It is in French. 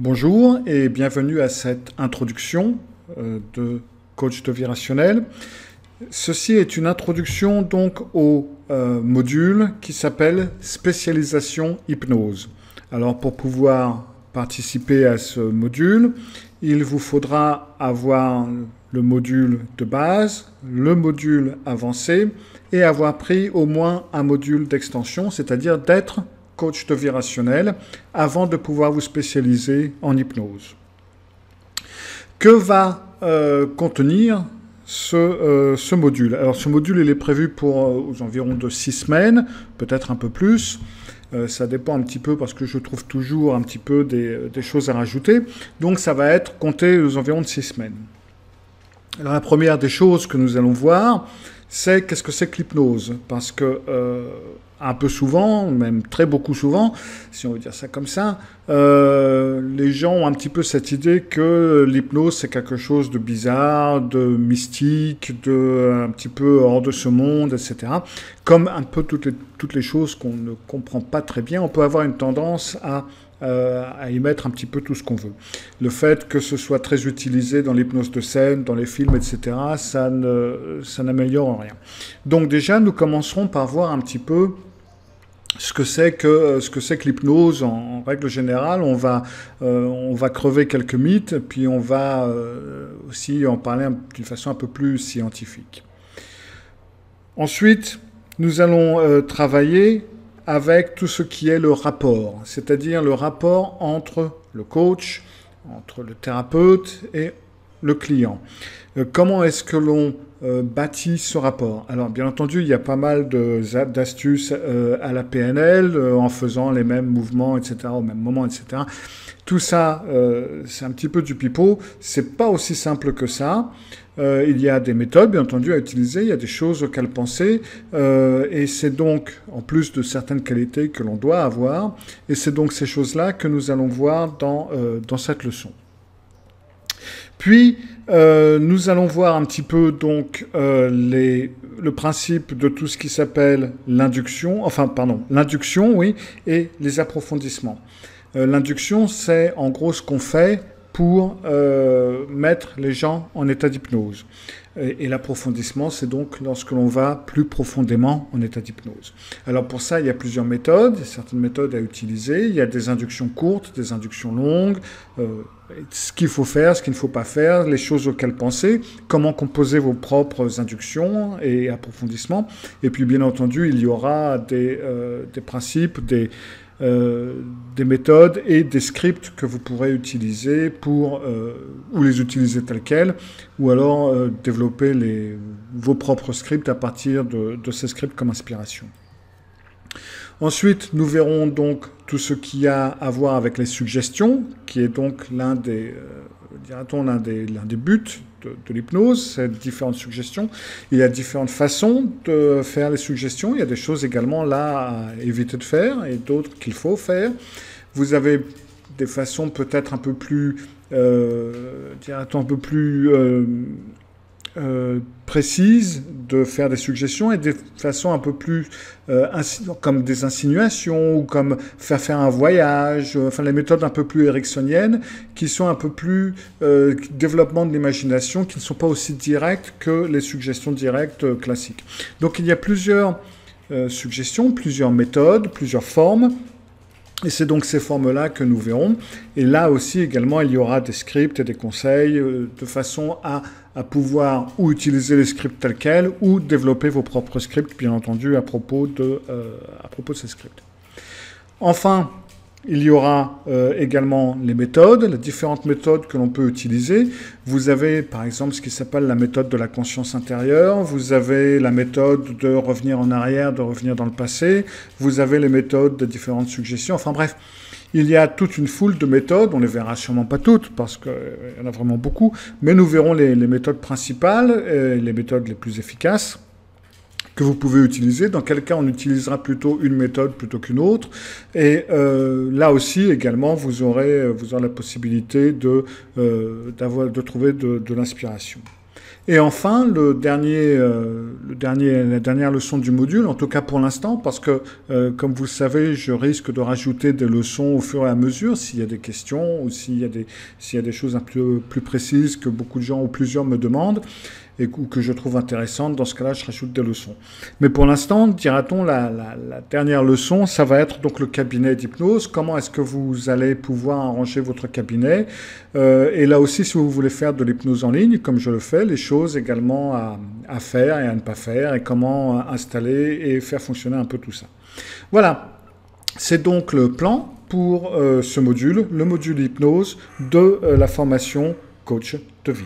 Bonjour et bienvenue à cette introduction de coach de vie rationnelle. Ceci est une introduction donc au module qui s'appelle spécialisation hypnose. Alors pour pouvoir participer à ce module, il vous faudra avoir le module de base, le module avancé et avoir pris au moins un module d'extension, c'est-à-dire d'être coach de vie rationnelle, avant de pouvoir vous spécialiser en hypnose. Que va contenir ce module? Alors ce module, il est prévu pour aux environs de 6 semaines, peut-être un peu plus. Ça dépend un petit peu parce que je trouve toujours un petit peu des choses à rajouter. Donc ça va être compté aux environs de 6 semaines. Alors la première des choses que nous allons voir, c'est qu'est-ce que c'est que l'hypnose. Parce que un peu souvent, même très beaucoup souvent, si on veut dire ça comme ça, les gens ont un petit peu cette idée que l'hypnose c'est quelque chose de bizarre, de mystique, de un petit peu hors de ce monde, etc. Comme un peu toutes les choses qu'on ne comprend pas très bien, on peut avoir une tendance à y mettre un petit peu tout ce qu'on veut. Le fait que ce soit très utilisé dans l'hypnose de scène, dans les films, etc., ça n'améliore rien. Donc déjà, nous commencerons par voir un petit peu ce que c'est que l'hypnose. En règle générale, on va crever quelques mythes, puis on va aussi en parler d'une façon un peu plus scientifique. Ensuite, nous allons travailler avec tout ce qui est le rapport, c'est-à-dire le rapport entre le coach, entre le thérapeute et le client. Comment est-ce que l'on bâtit ce rapport? Alors, bien entendu, il y a pas mal d'astuces à la PNL, en faisant les mêmes mouvements, etc., au même moment, etc. Tout ça, c'est un petit peu du pipeau. C'est pas aussi simple que ça. Il y a des méthodes, bien entendu, à utiliser. Il y a des choses auxquelles penser. Et c'est donc, en plus de certaines qualités que l'on doit avoir, et c'est donc ces choses-là que nous allons voir dans cette leçon. Puis, nous allons voir un petit peu donc le principe de tout ce qui s'appelle l'induction, l'induction, oui, et les approfondissements. L'induction, c'est en gros ce qu'on fait pour mettre les gens en état d'hypnose. Et l'approfondissement, c'est donc lorsque l'on va plus profondément en état d'hypnose. Alors pour ça, il y a plusieurs méthodes, il y a certaines méthodes à utiliser. Il y a des inductions courtes, des inductions longues, ce qu'il faut faire, ce qu'il ne faut pas faire, les choses auxquelles penser, comment composer vos propres inductions et approfondissements. Et puis bien entendu, il y aura des principes, des méthodes et des scripts que vous pourrez utiliser ou les utiliser tels quels, ou alors développer vos propres scripts à partir de ces scripts comme inspiration. Ensuite, nous verrons donc tout ce qui a à voir avec les suggestions, qui est donc l'un des buts de l'hypnose, c'est différentes suggestions. Il y a différentes façons de faire les suggestions. Il y a des choses également là à éviter de faire et d'autres qu'il faut faire. Vous avez des façons peut-être un peu plus, précises de faire des suggestions et des façons un peu plus comme des insinuations ou comme faire un voyage, enfin les méthodes un peu plus ericksoniennes qui sont un peu plus développement de l'imagination, qui ne sont pas aussi directes que les suggestions directes classiques. Donc il y a plusieurs suggestions, plusieurs méthodes, plusieurs formes. Et c'est donc ces formes-là que nous verrons. Et là aussi, également, il y aura des scripts et des conseils de façon à pouvoir ou utiliser les scripts tels quels ou développer vos propres scripts, bien entendu, à propos de ces scripts. Enfin, il y aura également les méthodes, les différentes méthodes que l'on peut utiliser. Vous avez par exemple ce qui s'appelle la méthode de la conscience intérieure, vous avez la méthode de revenir en arrière, de revenir dans le passé, vous avez les méthodes de différentes suggestions, enfin bref, il y a toute une foule de méthodes, on ne les verra sûrement pas toutes parce qu'il y en a vraiment beaucoup, mais nous verrons les méthodes principales, les méthodes les plus efficaces que vous pouvez utiliser. Dans quel cas on utilisera plutôt une méthode plutôt qu'une autre. Et là aussi également vous aurez la possibilité de trouver de l'inspiration. Et enfin, la dernière leçon du module, en tout cas pour l'instant, parce que, comme vous le savez, je risque de rajouter des leçons au fur et à mesure, s'il y a des questions ou s'il y a des choses un peu plus précises que beaucoup de gens ou plusieurs me demandent ou que je trouve intéressantes. Dans ce cas-là, je rajoute des leçons. Mais pour l'instant, dira-t-on, la dernière leçon, ça va être donc le cabinet d'hypnose. Comment est-ce que vous allez pouvoir arranger votre cabinet? Et là aussi, si vous voulez faire de l'hypnose en ligne, comme je le fais, les choses également à faire et à ne pas faire, et comment installer et faire fonctionner un peu tout ça. Voilà, c'est donc le plan pour ce module, le module hypnose de la formation coach de vie.